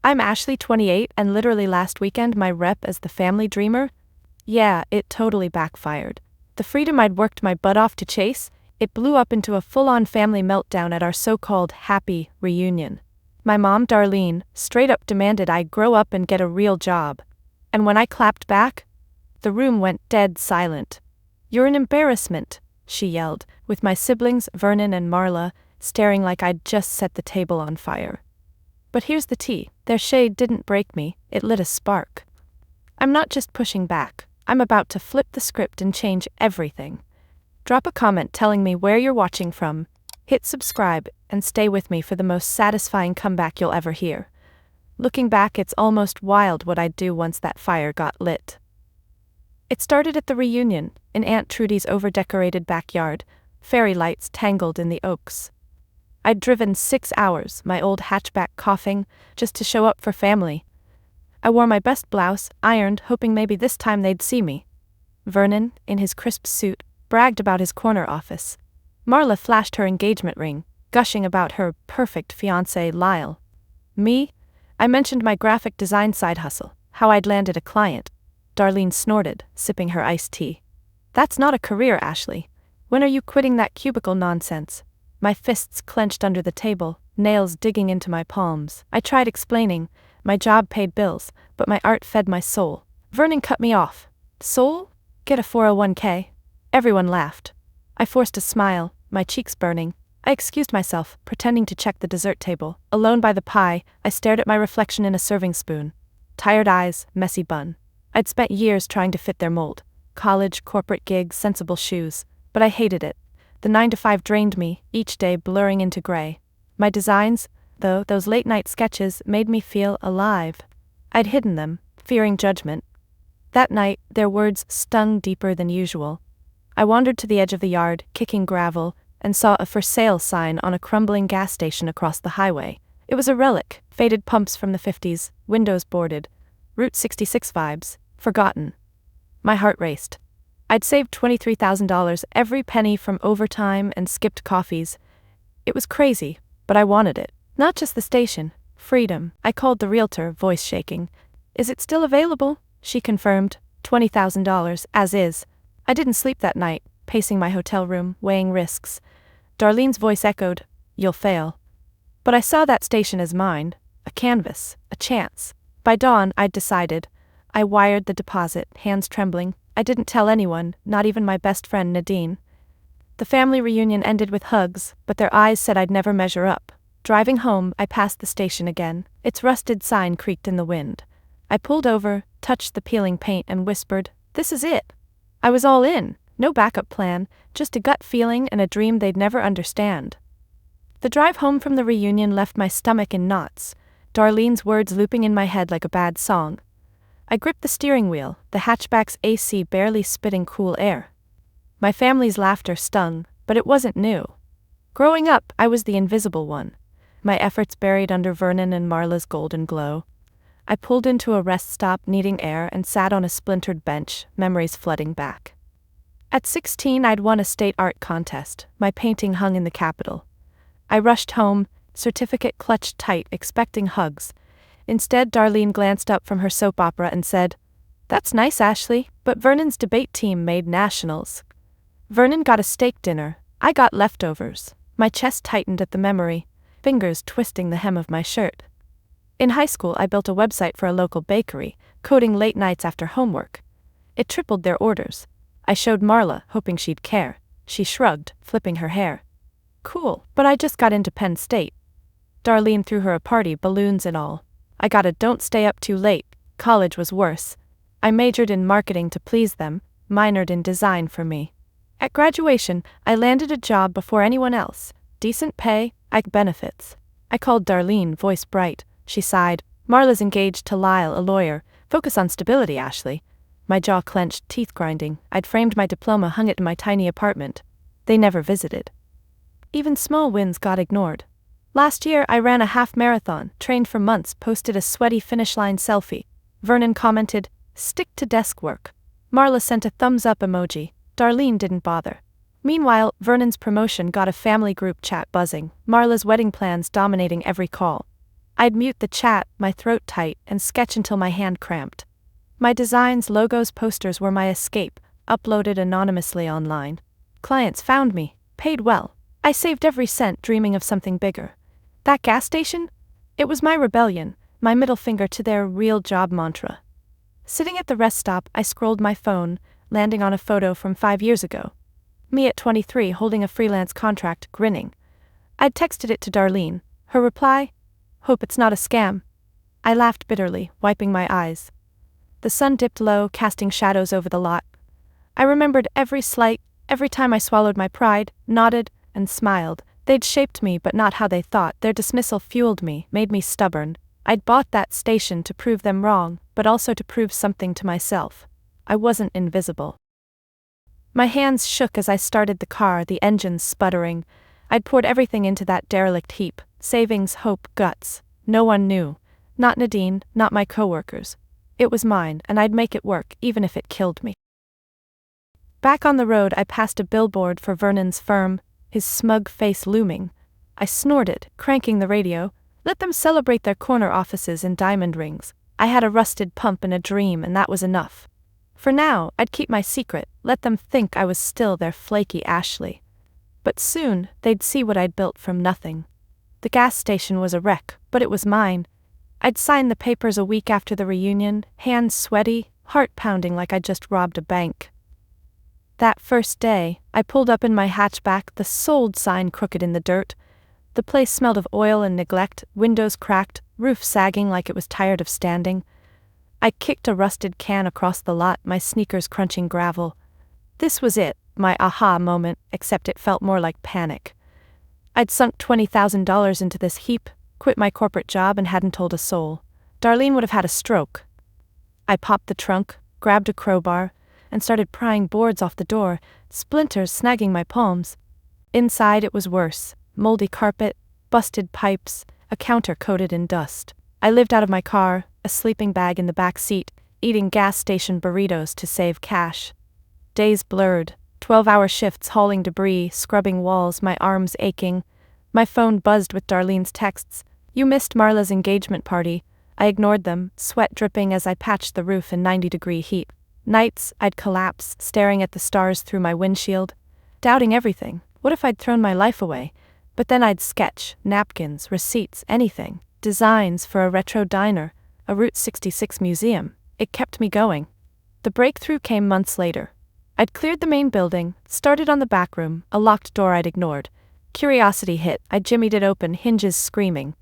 I'm Ashley, 28, and literally last weekend my rep as the family dreamer? Yeah, it totally backfired. The freedom I'd worked my butt off to chase, it blew up into a full-on family meltdown at our so-called happy reunion. My mom, Darlene, straight up demanded I grow up and get a real job. And when I clapped back, the room went dead silent. "You're an embarrassment," she yelled, with my siblings, Vernon and Marla, staring like I'd just set the table on fire. But here's the tea, their shade didn't break me, it lit a spark. I'm not just pushing back, I'm about to flip the script and change everything. Drop a comment telling me where you're watching from, hit subscribe, and stay with me for the most satisfying comeback you'll ever hear. Looking back, it's almost wild what I'd do once that fire got lit. It started at the reunion, in Aunt Trudy's over-decorated backyard, fairy lights tangled in the oaks. I'd driven 6 hours, my old hatchback coughing, just to show up for family. I wore my best blouse, ironed, hoping maybe this time they'd see me. Vernon, in his crisp suit, bragged about his corner office. Marla flashed her engagement ring, gushing about her perfect fiancé Lyle. Me? I mentioned my graphic design side hustle, how I'd landed a client. Darlene snorted, sipping her iced tea. "That's not a career, Ashley. When are you quitting that cubicle nonsense?" My fists clenched under the table, nails digging into my palms. I tried explaining, my job paid bills, but my art fed my soul. Vernon cut me off. "Soul? Get a 401k. Everyone laughed. I forced a smile, my cheeks burning. I excused myself, pretending to check the dessert table. Alone by the pie, I stared at my reflection in a serving spoon. Tired eyes, messy bun. I'd spent years trying to fit their mold. College, corporate gigs, sensible shoes. But I hated it. The 9-to-5 drained me, each day blurring into gray. My designs, though, those late-night sketches, made me feel alive. I'd hidden them, fearing judgment. That night, their words stung deeper than usual. I wandered to the edge of the yard, kicking gravel, and saw a for sale sign on a crumbling gas station across the highway. It was a relic, faded pumps from the 50s, windows boarded. Route 66 vibes, forgotten. My heart raced. I'd saved $23,000, every penny from overtime and skipped coffees. It was crazy, but I wanted it. Not just the station, freedom. I called the realtor, voice shaking. "Is it still available?" She confirmed, $20,000, as is. I didn't sleep that night, pacing my hotel room, weighing risks. Darlene's voice echoed, "You'll fail." But I saw that station as mine, a canvas, a chance. By dawn, I'd decided. I wired the deposit, hands trembling. I didn't tell anyone, not even my best friend Nadine. The family reunion ended with hugs, but their eyes said I'd never measure up. Driving home, I passed the station again. Its rusted sign creaked in the wind. I pulled over, touched the peeling paint, and whispered, "This is it." I was all in, no backup plan, just a gut feeling and a dream they'd never understand. The drive home from the reunion left my stomach in knots, Darlene's words looping in my head like a bad song. I gripped the steering wheel, the hatchback's AC barely spitting cool air. My family's laughter stung, but it wasn't new. Growing up, I was the invisible one, my efforts buried under Vernon and Marla's golden glow. I pulled into a rest stop needing air and sat on a splintered bench, memories flooding back. At 16, I'd won a state art contest, my painting hung in the Capitol. I rushed home, certificate clutched tight, expecting hugs. Instead, Darlene glanced up from her soap opera and said, "That's nice, Ashley, but Vernon's debate team made nationals." Vernon got a steak dinner, I got leftovers. My chest tightened at the memory, fingers twisting the hem of my shirt. In high school, I built a website for a local bakery, coding late nights after homework. It tripled their orders. I showed Marla, hoping she'd care. She shrugged, flipping her hair. "Cool, but I just got into Penn State." Darlene threw her a party, balloons and all. I got a "don't stay up too late." College was worse. I majored in marketing to please them, minored in design for me. At graduation, I landed a job before anyone else. Decent pay, Ike benefits. I called Darlene, voice bright. She sighed. "Marla's engaged to Lyle, a lawyer. Focus on stability, Ashley." My jaw clenched, teeth grinding. I'd framed my diploma, hung it in my tiny apartment. They never visited. Even small wins got ignored. Last year, I ran a half marathon, trained for months, posted a sweaty finish line selfie. Vernon commented, "Stick to desk work." Marla sent a thumbs up emoji. Darlene didn't bother. Meanwhile, Vernon's promotion got a family group chat buzzing, Marla's wedding plans dominating every call. I'd mute the chat, my throat tight, and sketch until my hand cramped. My designs, logos, posters were my escape, uploaded anonymously online. Clients found me, paid well. I saved every cent dreaming of something bigger. That gas station? It was my rebellion, my middle finger to their real job mantra. Sitting at the rest stop, I scrolled my phone, landing on a photo from 5 years ago. Me at 23 holding a freelance contract, grinning. I'd texted it to Darlene. Her reply? Hope it's not a scam. I laughed bitterly, wiping my eyes. The sun dipped low, casting shadows over the lot. I remembered every slight, every time I swallowed my pride, nodded, and smiled. They'd shaped me, but not how they thought. Their dismissal fueled me, made me stubborn. I'd bought that station to prove them wrong, but also to prove something to myself. I wasn't invisible. My hands shook as I started the car, the engines sputtering. I'd poured everything into that derelict heap, savings, hope, guts. No one knew. Not Nadine, not my coworkers. It was mine, and I'd make it work, even if it killed me. Back on the road, I passed a billboard for Vernon's firm, his smug face looming. I snorted, cranking the radio. Let them celebrate their corner offices in diamond rings. I had a rusted pump and a dream, and that was enough. For now, I'd keep my secret, let them think I was still their flaky Ashley. But soon, they'd see what I'd built from nothing. The gas station was a wreck, but it was mine. I'd signed the papers a week after the reunion, hands sweaty, heart pounding like I'd just robbed a bank. That first day, I pulled up in my hatchback, the sold sign crooked in the dirt. The place smelled of oil and neglect, windows cracked, roof sagging like it was tired of standing. I kicked a rusted can across the lot, my sneakers crunching gravel. This was it, my aha moment, except it felt more like panic. I'd sunk $20,000 into this heap, quit my corporate job, and hadn't told a soul. Darlene would have had a stroke. I popped the trunk, grabbed a crowbar, and started prying boards off the door, splinters snagging my palms. Inside it was worse. Moldy carpet, busted pipes, a counter coated in dust. I lived out of my car, a sleeping bag in the back seat, eating gas station burritos to save cash. Days blurred, 12-hour shifts hauling debris, scrubbing walls, my arms aching. My phone buzzed with Darlene's texts. You missed Marla's engagement party. I ignored them, sweat dripping as I patched the roof in 90-degree heat. Nights, I'd collapse, staring at the stars through my windshield, doubting everything. What if I'd thrown my life away? But then I'd sketch, napkins, receipts, anything. Designs for a retro diner, a Route 66 museum. It kept me going. The breakthrough came months later. I'd cleared the main building, started on the back room, a locked door I'd ignored. Curiosity hit, I jimmied it open, hinges screaming.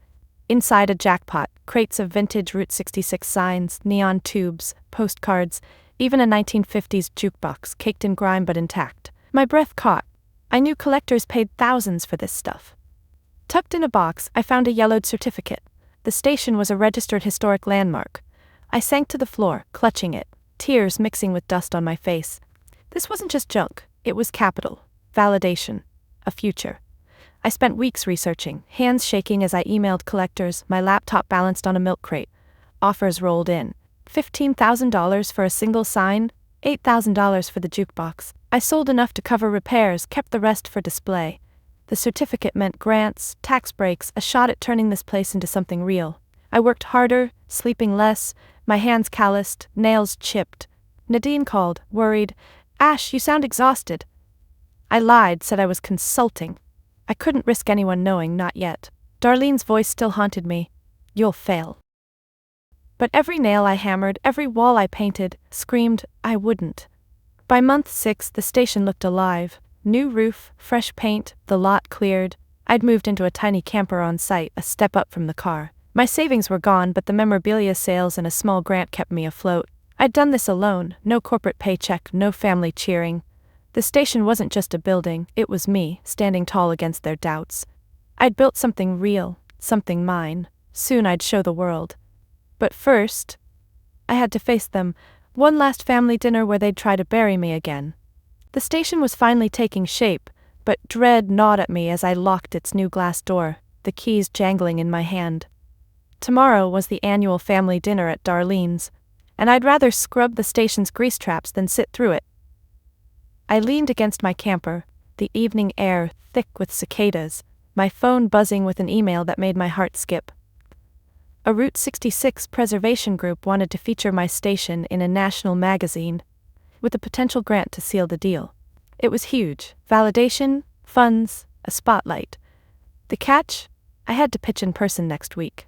Inside a jackpot, crates of vintage Route 66 signs, neon tubes, postcards, even a 1950s jukebox caked in grime but intact. My breath caught. I knew collectors paid thousands for this stuff. Tucked in a box, I found a yellowed certificate. The station was a registered historic landmark. I sank to the floor, clutching it, tears mixing with dust on my face. This wasn't just junk, it was capital, validation, a future. I spent weeks researching, hands shaking as I emailed collectors, my laptop balanced on a milk crate. Offers rolled in. $15,000 for a single sign, $8,000 for the jukebox. I sold enough to cover repairs, kept the rest for display. The certificate meant grants, tax breaks, a shot at turning this place into something real. I worked harder, sleeping less, my hands calloused, nails chipped. Nadine called, worried. Ash, you sound exhausted. I lied, said I was consulting. I couldn't risk anyone knowing, not yet. Darlene's voice still haunted me. You'll fail. But every nail I hammered, every wall I painted, screamed, I wouldn't. By month 6, the station looked alive. New roof, fresh paint, the lot cleared. I'd moved into a tiny camper on site, a step up from the car. My savings were gone, but the memorabilia sales and a small grant kept me afloat. I'd done this alone, no corporate paycheck, no family cheering. The station wasn't just a building, it was me, standing tall against their doubts. I'd built something real, something mine. Soon I'd show the world. But first, I had to face them, one last family dinner where they'd try to bury me again. The station was finally taking shape, but dread gnawed at me as I locked its new glass door, the keys jangling in my hand. Tomorrow was the annual family dinner at Darlene's, and I'd rather scrub the station's grease traps than sit through it. I leaned against my camper, the evening air thick with cicadas, my phone buzzing with an email that made my heart skip. A Route 66 preservation group wanted to feature my station in a national magazine, with a potential grant to seal the deal. It was huge. Validation, funds, a spotlight. The catch? I had to pitch in person next week.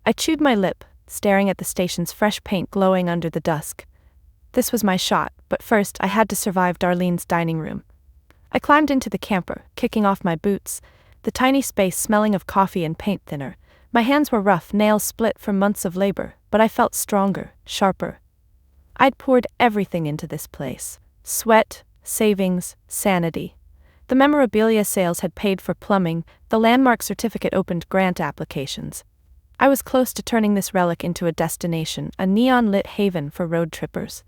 I chewed my lip, staring at the station's fresh paint glowing under the dusk. This was my shot, but first I had to survive Darlene's dining room. I climbed into the camper, kicking off my boots, the tiny space smelling of coffee and paint thinner. My hands were rough, nails split from months of labor, but I felt stronger, sharper. I'd poured everything into this place. Sweat, savings, sanity. The memorabilia sales had paid for plumbing, the landmark certificate opened grant applications. I was close to turning this relic into a destination, a neon-lit haven for road trippers.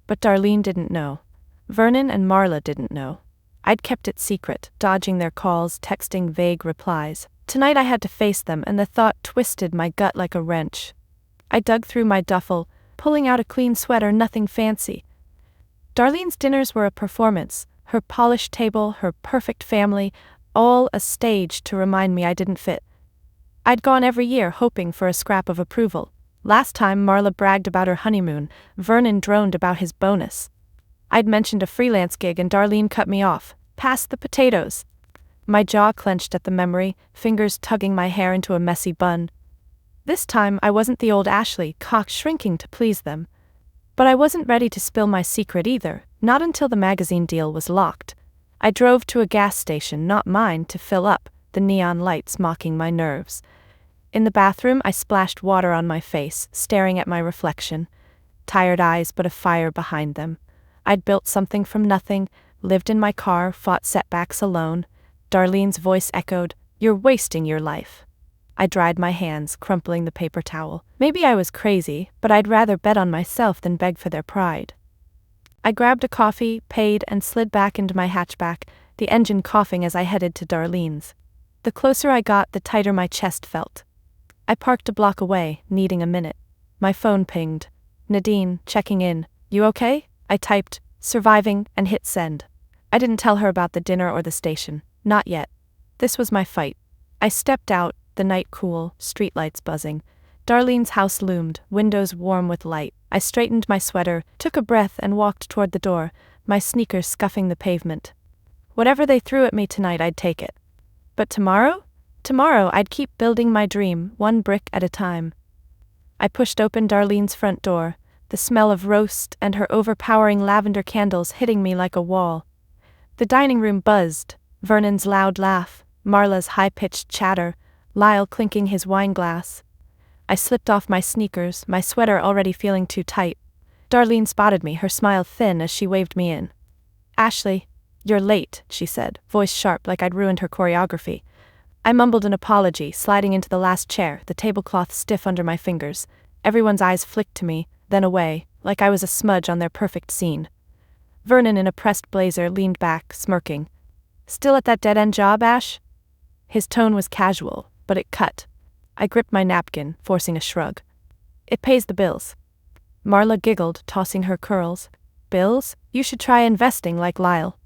But Darlene didn't know. Vernon and Marla didn't know. I'd kept it secret, dodging their calls, texting vague replies. Tonight I had to face them, and the thought twisted my gut like a wrench. I dug through my duffel, pulling out a clean sweater, nothing fancy. Darlene's dinners were a performance, her polished table, her perfect family, all a stage to remind me I didn't fit. I'd gone every year hoping for a scrap of approval. Last time Marla bragged about her honeymoon, Vernon droned about his bonus. I'd mentioned a freelance gig and Darlene cut me off. Pass the potatoes. My jaw clenched at the memory, fingers tugging my hair into a messy bun. This time I wasn't the old Ashley, cock shrinking to please them. But I wasn't ready to spill my secret either, not until the magazine deal was locked. I drove to a gas station, not mine, to fill up, the neon lights mocking my nerves. In the bathroom, I splashed water on my face, staring at my reflection. Tired eyes, but a fire behind them. I'd built something from nothing, lived in my car, fought setbacks alone. Darlene's voice echoed, "You're wasting your life." I dried my hands, crumpling the paper towel. Maybe I was crazy, but I'd rather bet on myself than beg for their pride. I grabbed a coffee, paid, and slid back into my hatchback, the engine coughing as I headed to Darlene's. The closer I got, the tighter my chest felt. I parked a block away, needing a minute. My phone pinged. Nadine, checking in. "You okay?" I typed, "Surviving," and hit send. I didn't tell her about the dinner or the station. Not yet. This was my fight. I stepped out, the night cool, streetlights buzzing. Darlene's house loomed, windows warm with light. I straightened my sweater, took a breath and walked toward the door, my sneakers scuffing the pavement. Whatever they threw at me tonight, I'd take it. But tomorrow? Tomorrow I'd keep building my dream, one brick at a time. I pushed open Darlene's front door, the smell of roast and her overpowering lavender candles hitting me like a wall. The dining room buzzed, Vernon's loud laugh, Marla's high-pitched chatter, Lyle clinking his wine glass. I slipped off my sneakers, my sweater already feeling too tight. Darlene spotted me, her smile thin as she waved me in. "Ashley, you're late," she said, voice sharp like I'd ruined her choreography. I mumbled an apology, sliding into the last chair, the tablecloth stiff under my fingers. Everyone's eyes flicked to me, then away, like I was a smudge on their perfect scene. Vernon in a pressed blazer leaned back, smirking. "Still at that dead-end job, Ash?" His tone was casual, but it cut. I gripped my napkin, forcing a shrug. "It pays the bills." Marla giggled, tossing her curls. "Bills? You should try investing like Lyle."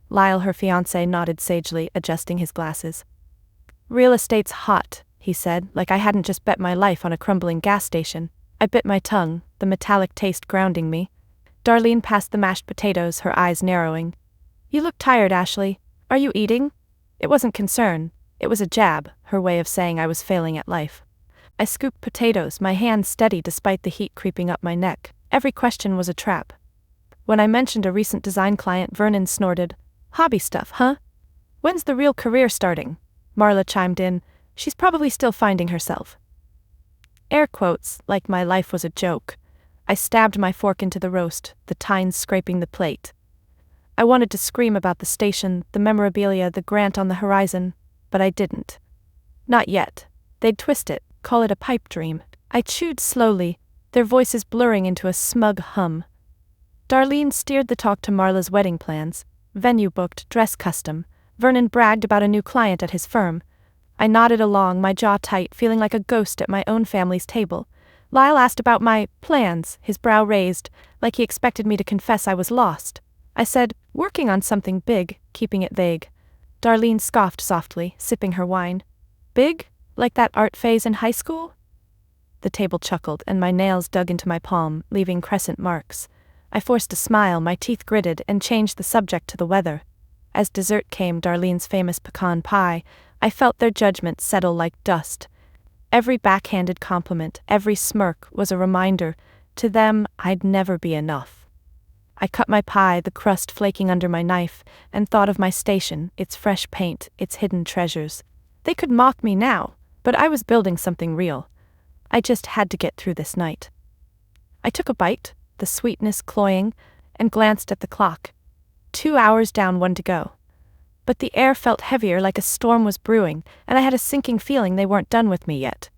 Lyle, her fiancé, nodded sagely, adjusting his glasses. "Real estate's hot," he said, like I hadn't just bet my life on a crumbling gas station. I bit my tongue, the metallic taste grounding me. Darlene passed the mashed potatoes, her eyes narrowing. "You look tired, Ashley. Are you eating?" It wasn't concern. It was a jab, her way of saying I was failing at life. I scooped potatoes, my hands steady despite the heat creeping up my neck. Every question was a trap. When I mentioned a recent design client, Vernon snorted. "Hobby stuff, huh? When's the real career starting?" Marla chimed in. "She's probably still finding herself." Air quotes, like my life was a joke. I stabbed my fork into the roast, the tines scraping the plate. I wanted to scream about the station, the memorabilia, the grant on the horizon, but I didn't. Not yet. They'd twist it, call it a pipe dream. I chewed slowly, their voices blurring into a smug hum. Darlene steered the talk to Marla's wedding plans. Venue booked, dress custom. Vernon bragged about a new client at his firm. I nodded along, my jaw tight, feeling like a ghost at my own family's table. Lyle asked about my plans, his brow raised, like he expected me to confess I was lost. I said, "Working on something big," keeping it vague. Darlene scoffed softly, sipping her wine. "Big? Like that art phase in high school?" The table chuckled, and my nails dug into my palm, leaving crescent marks. I forced a smile, my teeth gritted, and changed the subject to the weather. As dessert came, Darlene's famous pecan pie, I felt their judgment settle like dust. Every backhanded compliment, every smirk was a reminder. To them, I'd never be enough. I cut my pie, the crust flaking under my knife, and thought of my station, its fresh paint, its hidden treasures. They could mock me now, but I was building something real. I just had to get through this night. I took a bite, the sweetness cloying, and glanced at the clock. 2 hours down, 1 to go. But the air felt heavier, like a storm was brewing, and I had a sinking feeling they weren't done with me yet.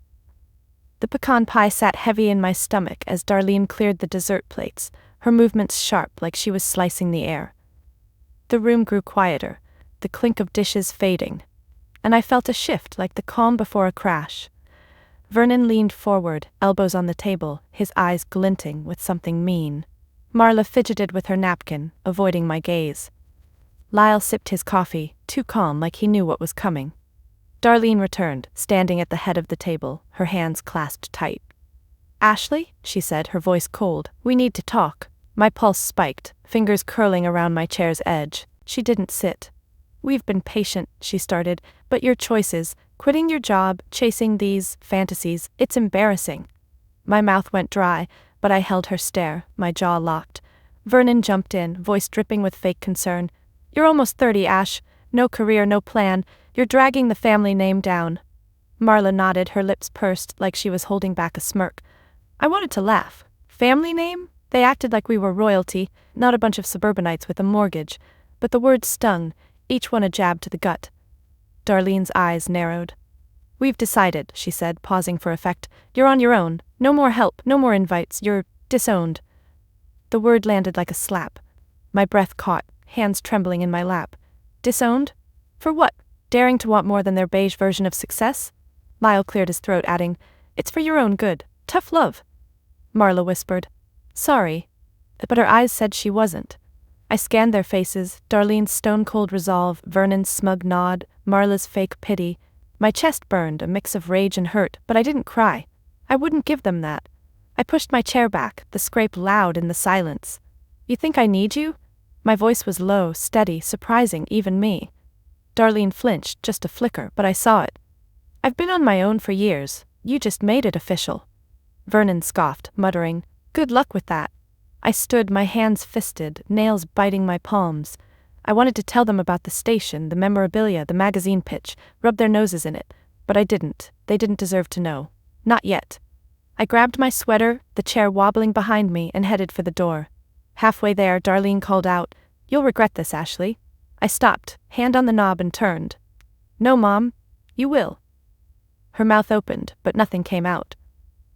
The pecan pie sat heavy in my stomach as Darlene cleared the dessert plates, her movements sharp like she was slicing the air. The room grew quieter, the clink of dishes fading, and I felt a shift like the calm before a crash. Vernon leaned forward, elbows on the table, his eyes glinting with something mean. Marla fidgeted with her napkin, avoiding my gaze. Lyle sipped his coffee, too calm, like he knew what was coming. Darlene returned, standing at the head of the table, her hands clasped tight. "Ashley," she said, her voice cold, "we need to talk." My pulse spiked, fingers curling around my chair's edge. She didn't sit. "We've been patient," she started, "but your choices, quitting your job, chasing these fantasies, it's embarrassing." My mouth went dry, but I held her stare, my jaw locked. Vernon jumped in, voice dripping with fake concern. "You're almost 30, Ash. No career, no plan. You're dragging the family name down." Marla nodded, her lips pursed like she was holding back a smirk. I wanted to laugh. Family name? They acted like we were royalty, not a bunch of suburbanites with a mortgage. But the words stung, each one a jab to the gut. Darlene's eyes narrowed. "We've decided," she said, pausing for effect. "You're on your own. No more help, no more invites. You're disowned." The word landed like a slap. My breath caught, hands trembling in my lap. Disowned? For what? Daring to want more than their beige version of success? Lyle cleared his throat, adding, "It's for your own good. Tough love." Marla whispered, "Sorry." But her eyes said she wasn't. I scanned their faces, Darlene's stone-cold resolve, Vernon's smug nod, Marla's fake pity. My chest burned, a mix of rage and hurt, but I didn't cry. I wouldn't give them that. I pushed my chair back, the scrape loud in the silence. "You think I need you?" My voice was low, steady, surprising even me. Darlene flinched, just a flicker, but I saw it. "I've been on my own for years. You just made it official." Vernon scoffed, muttering, "Good luck with that." I stood, my hands fisted, nails biting my palms. I wanted to tell them about the station, the memorabilia, the magazine pitch, rub their noses in it, but I didn't. They didn't deserve to know. Not yet. I grabbed my sweater, the chair wobbling behind me, and headed for the door. Halfway there, Darlene called out, "You'll regret this, Ashley." I stopped, hand on the knob, and turned. "No, Mom. You will." Her mouth opened, but nothing came out.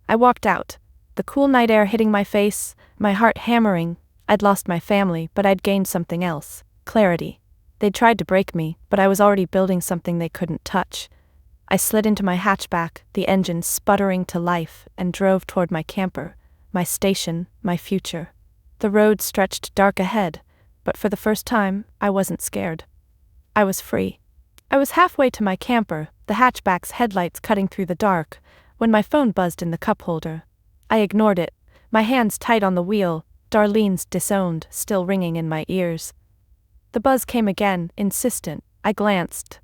I walked out, the cool night air hitting my face, my heart hammering. I'd lost my family, but I'd gained something else. Clarity. They'd tried to break me, but I was already building something they couldn't touch. I slid into my hatchback, the engine sputtering to life, and drove toward my camper, my station, my future. The road stretched dark ahead, but for the first time, I wasn't scared. I was free. I was halfway to my camper, the hatchback's headlights cutting through the dark, when my phone buzzed in the cup holder. I ignored it, my hands tight on the wheel, Darlene's "Disowned" still ringing in my ears. The buzz came again, insistent. I glanced.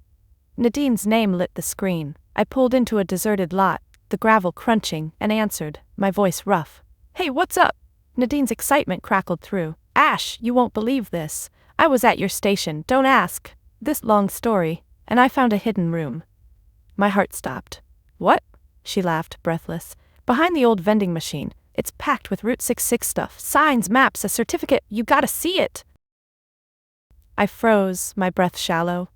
Nadine's name lit the screen. I pulled into a deserted lot, the gravel crunching, and answered, my voice rough. "Hey, what's up?" Nadine's excitement crackled through. "Ash, you won't believe this. I was at your station, don't ask." This long story, and I found a hidden room. My heart stopped. "What?" She laughed, breathless. "Behind the old vending machine. It's packed with Route 66 stuff, signs, maps, a certificate. You gotta see it." I froze, my breath shallow.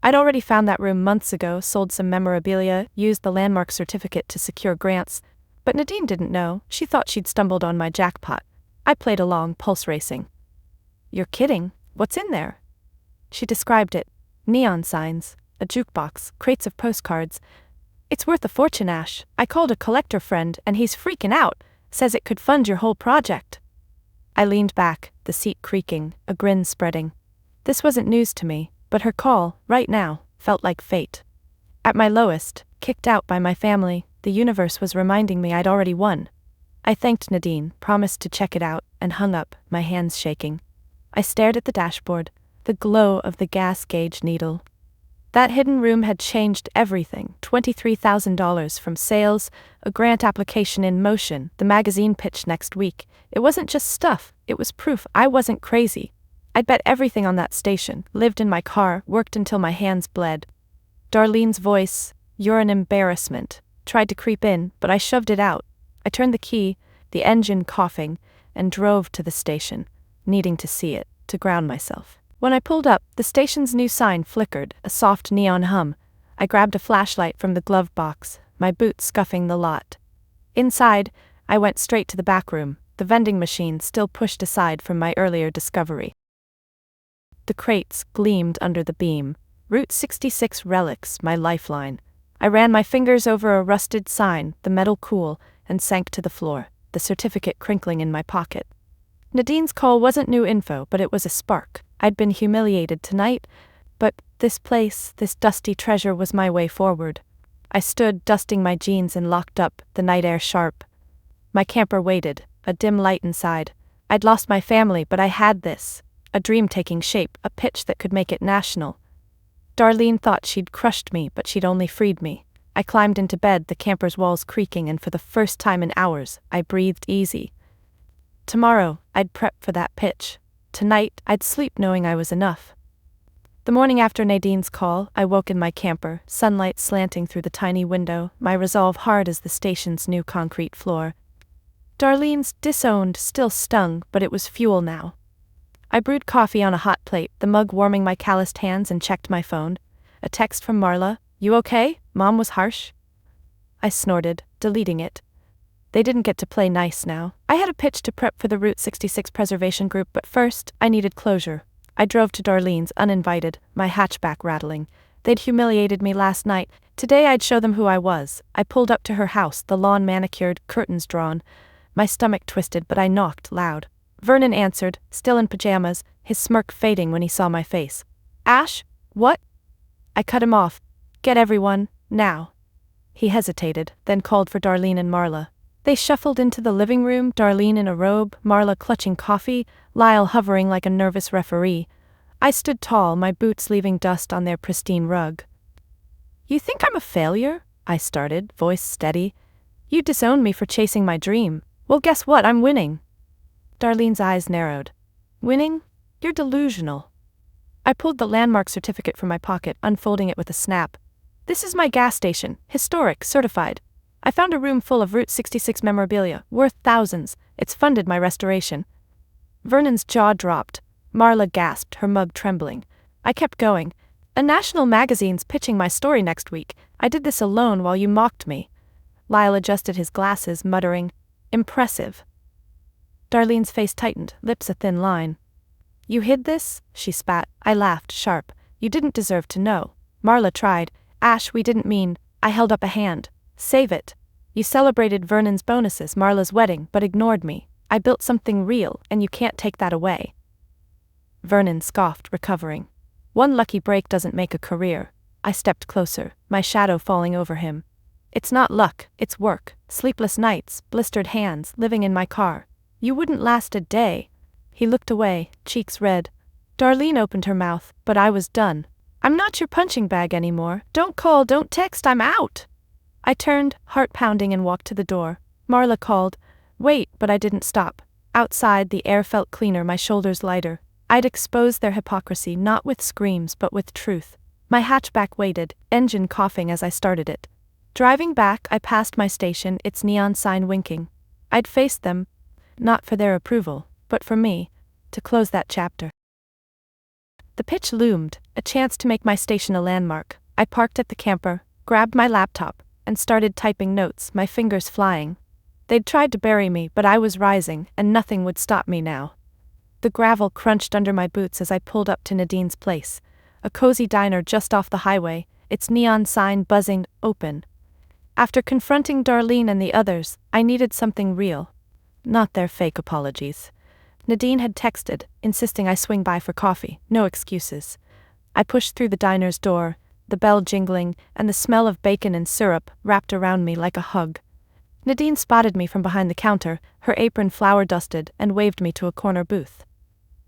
I'd already found that room months ago, sold some memorabilia, used the landmark certificate to secure grants. But Nadine didn't know. She thought she'd stumbled on my jackpot. I played along, pulse racing. "You're kidding. What's in there?" She described it. Neon signs, a jukebox, crates of postcards. "It's worth a fortune, Ash. I called a collector friend, and he's freaking out. Says it could fund your whole project." I leaned back, the seat creaking, a grin spreading. This wasn't news to me, but her call, right now, felt like fate. At my lowest, kicked out by my family, The universe was reminding me I'd already won. I thanked Nadine, promised to check it out, and hung up, my hands shaking. I stared at the dashboard, the glow of the gas gauge needle. That hidden room had changed everything. $23,000 from sales, a grant application in motion, the magazine pitch next week. It wasn't just stuff, it was proof I wasn't crazy. I'd bet everything on that station, lived in my car, worked until my hands bled. Darlene's voice, "You're an embarrassment," tried to creep in, but I shoved it out. I turned the key, the engine coughing, and drove to the station, needing to see it, to ground myself. When I pulled up, the station's new sign flickered, a soft neon hum. I grabbed a flashlight from the glove box, my boots scuffing the lot. Inside, I went straight to the back room, the vending machine still pushed aside from my earlier discovery. The crates gleamed under the beam. Route 66 relics, my lifeline. I ran my fingers over a rusted sign, the metal cool, and sank to the floor, the certificate crinkling in my pocket. Nadine's call wasn't new info, but it was a spark. I'd been humiliated tonight, but this place, this dusty treasure was my way forward. I stood, dusting my jeans and locked up, the night air sharp. My camper waited, a dim light inside. I'd lost my family, but I had this. A dream taking shape, a pitch that could make it national. Darlene thought she'd crushed me, but she'd only freed me. I climbed into bed, the camper's walls creaking, and for the first time in hours, I breathed easy. Tomorrow, I'd prep for that pitch. Tonight, I'd sleep knowing I was enough. The morning after Nadine's call, I woke in my camper, sunlight slanting through the tiny window, my resolve hard as the station's new concrete floor. Darlene's "disowned" still stung, but it was fuel now. I brewed coffee on a hot plate, the mug warming my calloused hands, and checked my phone. A text from Marla, "You okay? Mom was harsh?" I snorted, deleting it. They didn't get to play nice now. I had a pitch to prep for the Route 66 preservation group, but first, I needed closure. I drove to Darlene's, uninvited, my hatchback rattling. They'd humiliated me last night. Today I'd show them who I was. I pulled up to her house, the lawn manicured, curtains drawn. My stomach twisted, but I knocked loud. Vernon answered, still in pajamas, his smirk fading when he saw my face. "Ash? What?" I cut him off. "Get everyone, now." He hesitated, then called for Darlene and Marla. They shuffled into the living room, Darlene in a robe, Marla clutching coffee, Lyle hovering like a nervous referee. I stood tall, my boots leaving dust on their pristine rug. "You think I'm a failure?" I started, voice steady. "You disowned me for chasing my dream. Well, guess what? I'm winning." Darlene's eyes narrowed. "Winning? You're delusional." I pulled the landmark certificate from my pocket, unfolding it with a snap. "This is my gas station, historic, certified. I found a room full of Route 66 memorabilia, worth thousands. It's funded my restoration." Vernon's jaw dropped. Marla gasped, her mug trembling. I kept going. "A national magazine's pitching my story next week. I did this alone while you mocked me." Lyle adjusted his glasses, muttering, "Impressive." Darlene's face tightened, lips a thin line. "You hid this?" she spat. I laughed, sharp. "You didn't deserve to know." Marla tried. "Ash, we didn't mean." I held up a hand. "Save it. You celebrated Vernon's bonuses, Marla's wedding, but ignored me. I built something real, and you can't take that away." Vernon scoffed, recovering. "One lucky break doesn't make a career." I stepped closer, my shadow falling over him. "It's not luck, it's work. Sleepless nights, blistered hands, living in my car. You wouldn't last a day." He looked away, cheeks red. Darlene opened her mouth, but I was done. "I'm not your punching bag anymore. Don't call, don't text, I'm out." I turned, heart pounding, and walked to the door. Marla called, "Wait," but I didn't stop. Outside, the air felt cleaner, my shoulders lighter. I'd exposed their hypocrisy, not with screams, but with truth. My hatchback waited, engine coughing as I started it. Driving back, I passed my station, its neon sign winking. I'd faced them, not for their approval, but for me, to close that chapter. The pitch loomed, a chance to make my station a landmark. I parked at the camper, grabbed my laptop, and started typing notes, my fingers flying. They'd tried to bury me, but I was rising, and nothing would stop me now. The gravel crunched under my boots as I pulled up to Nadine's place, a cozy diner just off the highway, its neon sign buzzing, "Open." After confronting Darlene and the others, I needed something real. Not their fake apologies. Nadine had texted, insisting I swing by for coffee, no excuses. I pushed through the diner's door, the bell jingling, and the smell of bacon and syrup wrapped around me like a hug. Nadine spotted me from behind the counter, her apron flour-dusted, and waved me to a corner booth.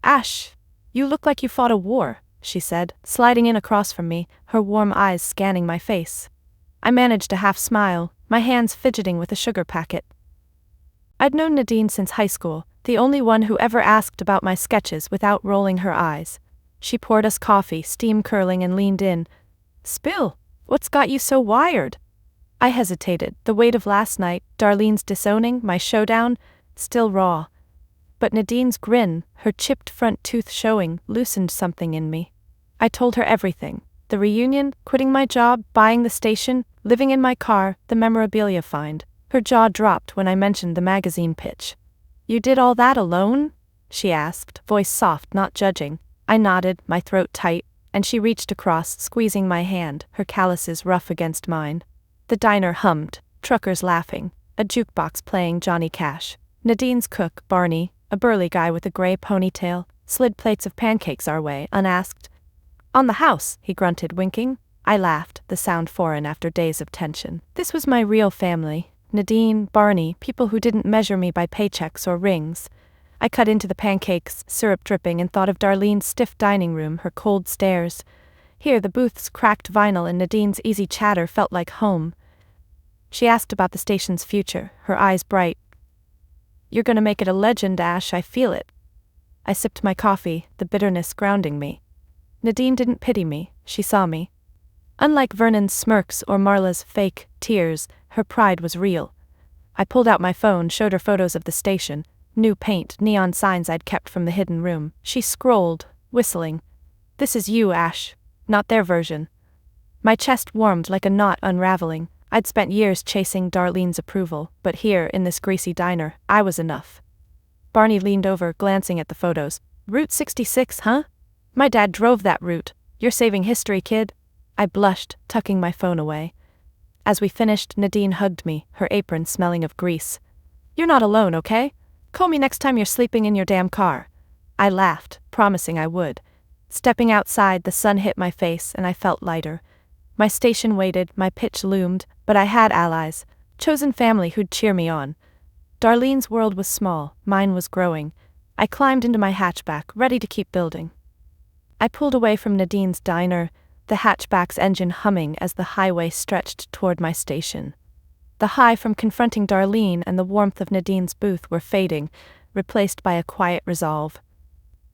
"Ash, you look like you fought a war," she said, sliding in across from me, her warm eyes scanning my face. I managed a half smile, my hands fidgeting with a sugar packet. I'd known Nadine since high school, the only one who ever asked about my sketches without rolling her eyes. She poured us coffee, steam curling, and leaned in. "Spill, what's got you so wired?" I hesitated, the weight of last night, Darlene's disowning, my showdown, still raw. But Nadine's grin, her chipped front tooth showing, loosened something in me. I told her everything. The reunion, quitting my job, buying the station, living in my car, the memorabilia find. Her jaw dropped when I mentioned the magazine pitch. "You did all that alone?" she asked, voice soft, not judging. I nodded, my throat tight, and she reached across, squeezing my hand, her calluses rough against mine. The diner hummed, truckers laughing, a jukebox playing Johnny Cash. Nadine's cook, Barney, a burly guy with a gray ponytail, slid plates of pancakes our way, unasked. "On the house," he grunted, winking. I laughed, the sound foreign after days of tension. This was my real family. Nadine, Barney, people who didn't measure me by paychecks or rings. I cut into the pancakes, syrup dripping, and thought of Darlene's stiff dining room, her cold stares. Here the booth's cracked vinyl and Nadine's easy chatter felt like home. She asked about the station's future, her eyes bright. "You're gonna make it a legend, Ash, I feel it." I sipped my coffee, the bitterness grounding me. Nadine didn't pity me, she saw me. Unlike Vernon's smirks or Marla's fake tears, her pride was real. I pulled out my phone, showed her photos of the station, new paint, neon signs I'd kept from the hidden room. She scrolled, whistling. "This is you, Ash, not their version." My chest warmed like a knot unraveling. I'd spent years chasing Darlene's approval, but here, in this greasy diner, I was enough. Barney leaned over, glancing at the photos. "Route 66, huh? My dad drove that route. You're saving history, kid." I blushed, tucking my phone away. As we finished, Nadine hugged me, her apron smelling of grease. "You're not alone, okay? Call me next time you're sleeping in your damn car." I laughed, promising I would. Stepping outside, the sun hit my face, and I felt lighter. My station waited, my pitch loomed, but I had allies, chosen family who'd cheer me on. Darlene's world was small, mine was growing. I climbed into my hatchback, ready to keep building. I pulled away from Nadine's diner, the hatchback's engine humming as the highway stretched toward my station. The high from confronting Darlene and the warmth of Nadine's booth were fading, replaced by a quiet resolve.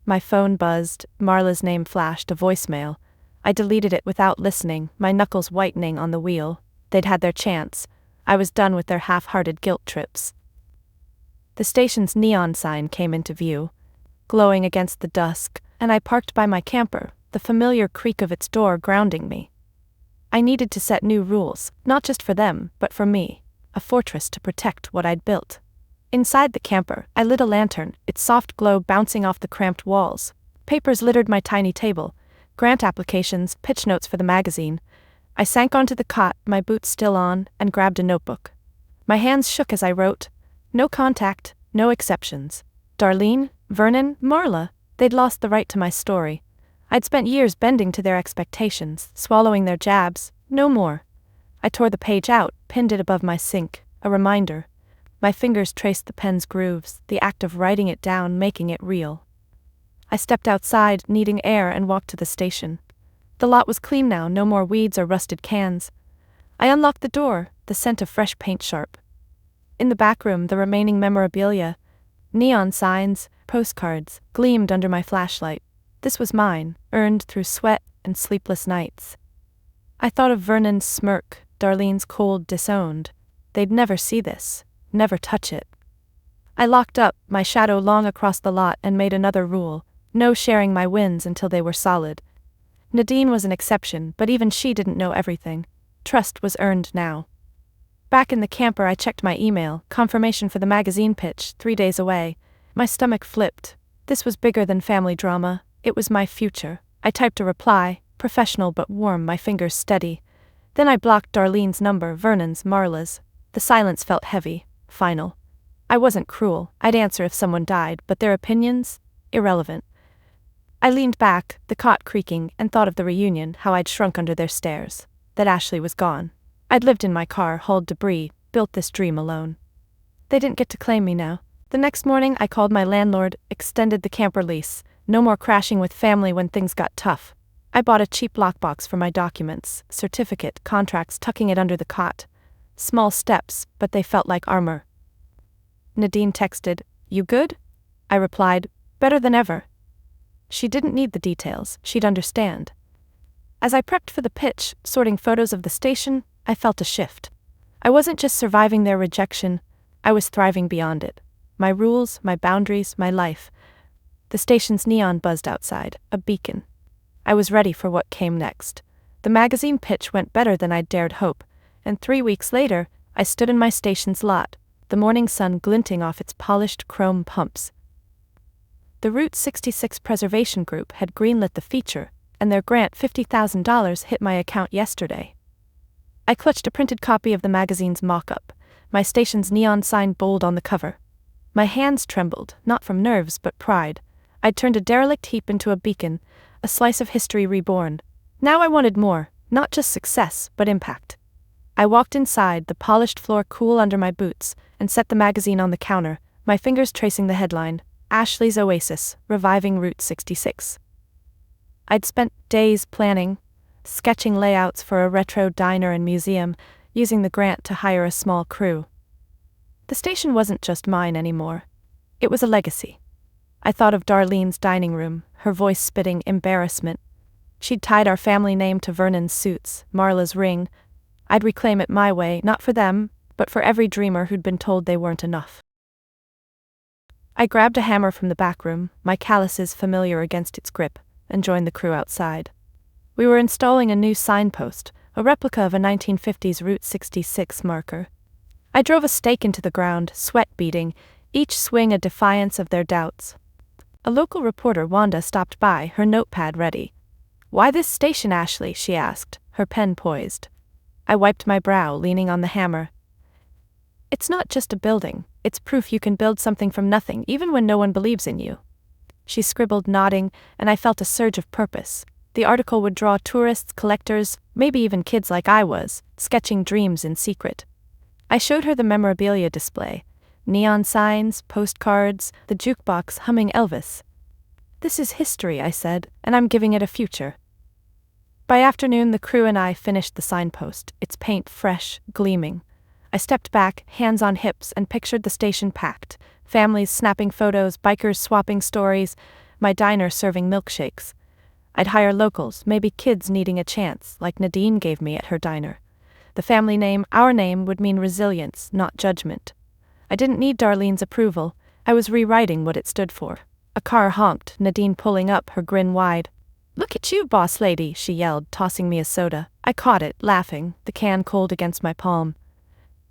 My phone buzzed, Marla's name flashed, a voicemail. I deleted it without listening, my knuckles whitening on the wheel. They'd had their chance. I was done with their half-hearted guilt trips. The station's neon sign came into view, glowing against the dusk, and I parked by my camper, the familiar creak of its door grounding me. I needed to set new rules, not just for them, but for me, a fortress to protect what I'd built. Inside the camper, I lit a lantern, its soft glow bouncing off the cramped walls. Papers littered my tiny table, grant applications, pitch notes for the magazine. I sank onto the cot, my boots still on, and grabbed a notebook. My hands shook as I wrote. No contact, no exceptions. Darlene, Vernon, Marla, they'd lost the right to my story. I'd spent years bending to their expectations, swallowing their jabs, no more. I tore the page out, pinned it above my sink, a reminder. My fingers traced the pen's grooves, the act of writing it down making it real. I stepped outside, needing air, and walked to the station. The lot was clean now, no more weeds or rusted cans. I unlocked the door, the scent of fresh paint sharp. In the back room, the remaining memorabilia, neon signs, postcards, gleamed under my flashlight. This was mine, earned through sweat and sleepless nights. I thought of Vernon's smirk, Darlene's cold disowned. They'd never see this, never touch it. I locked up, my shadow long across the lot, and made another rule: no sharing my wins until they were solid. Nadine was an exception, but even she didn't know everything. Trust was earned now. Back in the camper, I checked my email, confirmation for the magazine pitch, 3 days away. My stomach flipped. This was bigger than family drama. It was my future. I typed a reply, professional but warm, my fingers steady. Then I blocked Darlene's number, Vernon's, Marla's. The silence felt heavy, final. I wasn't cruel. I'd answer if someone died, but their opinions? Irrelevant. I leaned back, the cot creaking, and thought of the reunion, how I'd shrunk under their stares. That Ashley was gone. I'd lived in my car, hauled debris, built this dream alone. They didn't get to claim me now. The next morning I called my landlord, extended the camper lease. No more crashing with family when things got tough. I bought a cheap lockbox for my documents, certificate, contracts, tucking it under the cot. Small steps, but they felt like armor. Nadine texted, "You good?" I replied, "Better than ever." She didn't need the details, she'd understand. As I prepped for the pitch, sorting photos of the station, I felt a shift. I wasn't just surviving their rejection, I was thriving beyond it. My rules, my boundaries, my life. The station's neon buzzed outside, a beacon. I was ready for what came next. The magazine pitch went better than I'd dared hope, and 3 weeks later, I stood in my station's lot, the morning sun glinting off its polished chrome pumps. The Route 66 Preservation Group had greenlit the feature, and their grant $50,000 hit my account yesterday. I clutched a printed copy of the magazine's mock-up, my station's neon sign bold on the cover. My hands trembled, not from nerves but pride. I'd turned a derelict heap into a beacon, a slice of history reborn. Now I wanted more, not just success, but impact. I walked inside, the polished floor cool under my boots, and set the magazine on the counter, my fingers tracing the headline, Ashley's Oasis, Reviving Route 66. I'd spent days planning, sketching layouts for a retro diner and museum, using the grant to hire a small crew. The station wasn't just mine anymore. It was a legacy. I thought of Darlene's dining room, her voice spitting embarrassment. She'd tied our family name to Vernon's suits, Marla's ring. I'd reclaim it my way, not for them, but for every dreamer who'd been told they weren't enough. I grabbed a hammer from the back room, my calluses familiar against its grip, and joined the crew outside. We were installing a new signpost, a replica of a 1950s Route 66 marker. I drove a stake into the ground, sweat beading, each swing a defiance of their doubts. A local reporter, Wanda, stopped by, her notepad ready. "Why this station, Ashley?" she asked, her pen poised. I wiped my brow, leaning on the hammer. "It's not just a building, it's proof you can build something from nothing, even when no one believes in you." She scribbled, nodding, and I felt a surge of purpose. The article would draw tourists, collectors, maybe even kids like I was, sketching dreams in secret. I showed her the memorabilia display. Neon signs, postcards, the jukebox humming Elvis. "This is history," I said, "and I'm giving it a future." By afternoon, the crew and I finished the signpost, its paint fresh, gleaming. I stepped back, hands on hips, and pictured the station packed. Families snapping photos, bikers swapping stories, my diner serving milkshakes. I'd hire locals, maybe kids needing a chance, like Nadine gave me at her diner. The family name, our name, would mean resilience, not judgment. I didn't need Darlene's approval. I was rewriting what it stood for. A car honked, Nadine pulling up, her grin wide. "Look at you, boss lady," she yelled, tossing me a soda. I caught it, laughing, the can cold against my palm.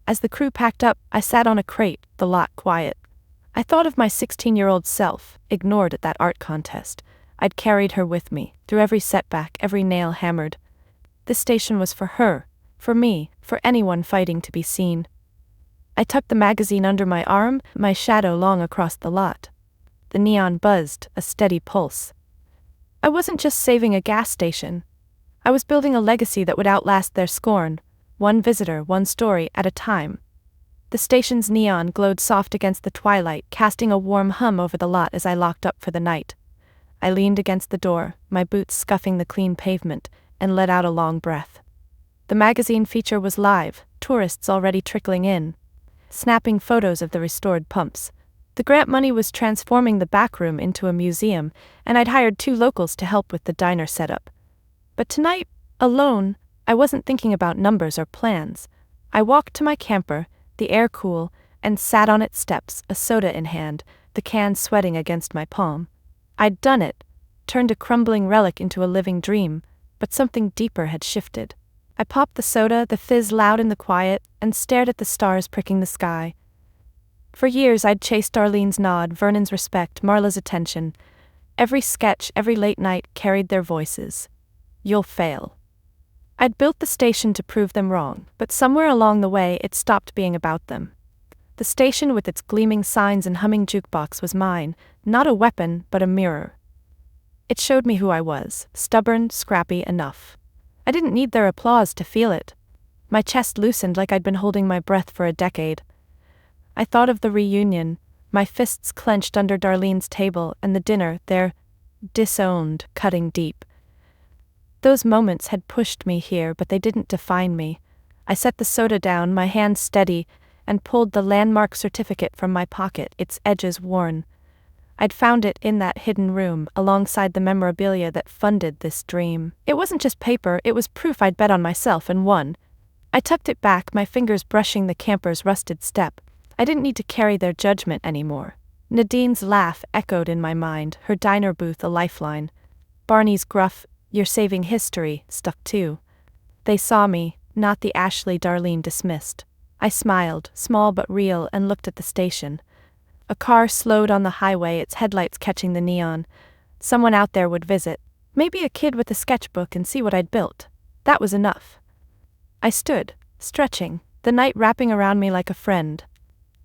As the crew packed up, I sat on a crate, the lot quiet. I thought of my 16-year-old self, ignored at that art contest. I'd carried her with me, through every setback, every nail hammered. This station was for her, for me, for anyone fighting to be seen. I tucked the magazine under my arm, my shadow long across the lot. The neon buzzed, a steady pulse. I wasn't just saving a gas station. I was building a legacy that would outlast their scorn, one visitor, one story at a time. The station's neon glowed soft against the twilight, casting a warm hum over the lot as I locked up for the night. I leaned against the door, my boots scuffing the clean pavement, and let out a long breath. The magazine feature was live, tourists already trickling in, snapping photos of the restored pumps. The grant money was transforming the back room into a museum, and I'd hired 2 locals to help with the diner setup. But tonight, alone, I wasn't thinking about numbers or plans. I walked to my camper, the air cool, and sat on its steps, a soda in hand, the can sweating against my palm. I'd done it, turned a crumbling relic into a living dream, but something deeper had shifted. I popped the soda, the fizz loud in the quiet, and stared at the stars pricking the sky. For years I'd chased Darlene's nod, Vernon's respect, Marla's attention. Every sketch, every late night carried their voices. "You'll fail." I'd built the station to prove them wrong, but somewhere along the way it stopped being about them. The station with its gleaming signs and humming jukebox was mine, not a weapon, but a mirror. It showed me who I was, stubborn, scrappy enough. I didn't need their applause to feel it. My chest loosened like I'd been holding my breath for a decade. I thought of the reunion, my fists clenched under Darlene's table, and the dinner, there, disowned, cutting deep. Those moments had pushed me here, but they didn't define me. I set the soda down, my hand steady, and pulled the landmark certificate from my pocket, its edges worn. I'd found it in that hidden room, alongside the memorabilia that funded this dream. It wasn't just paper, it was proof I'd bet on myself and won. I tucked it back, my fingers brushing the camper's rusted step. I didn't need to carry their judgment anymore. Nadine's laugh echoed in my mind, her diner booth a lifeline. Barney's gruff, "You're saving history," stuck too. They saw me, not the Ashley Darlene dismissed. I smiled, small but real, and looked at the station. A car slowed on the highway, its headlights catching the neon. Someone out there would visit. Maybe a kid with a sketchbook, and see what I'd built. That was enough. I stood, stretching, the night wrapping around me like a friend.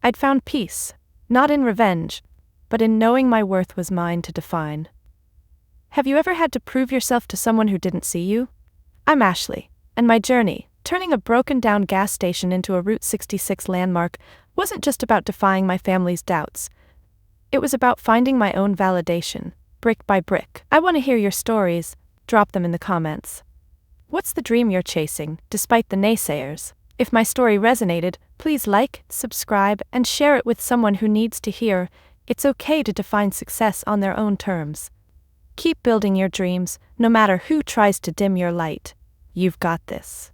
I'd found peace, not in revenge, but in knowing my worth was mine to define. Have you ever had to prove yourself to someone who didn't see you? I'm Ashley, and my journey, turning a broken-down gas station into a Route 66 landmark, wasn't just about defying my family's doubts. It was about finding my own validation, brick by brick. I want to hear your stories. Drop them in the comments. What's the dream you're chasing, despite the naysayers? If my story resonated, please like, subscribe, and share it with someone who needs to hear it's okay to define success on their own terms. Keep building your dreams, no matter who tries to dim your light. You've got this.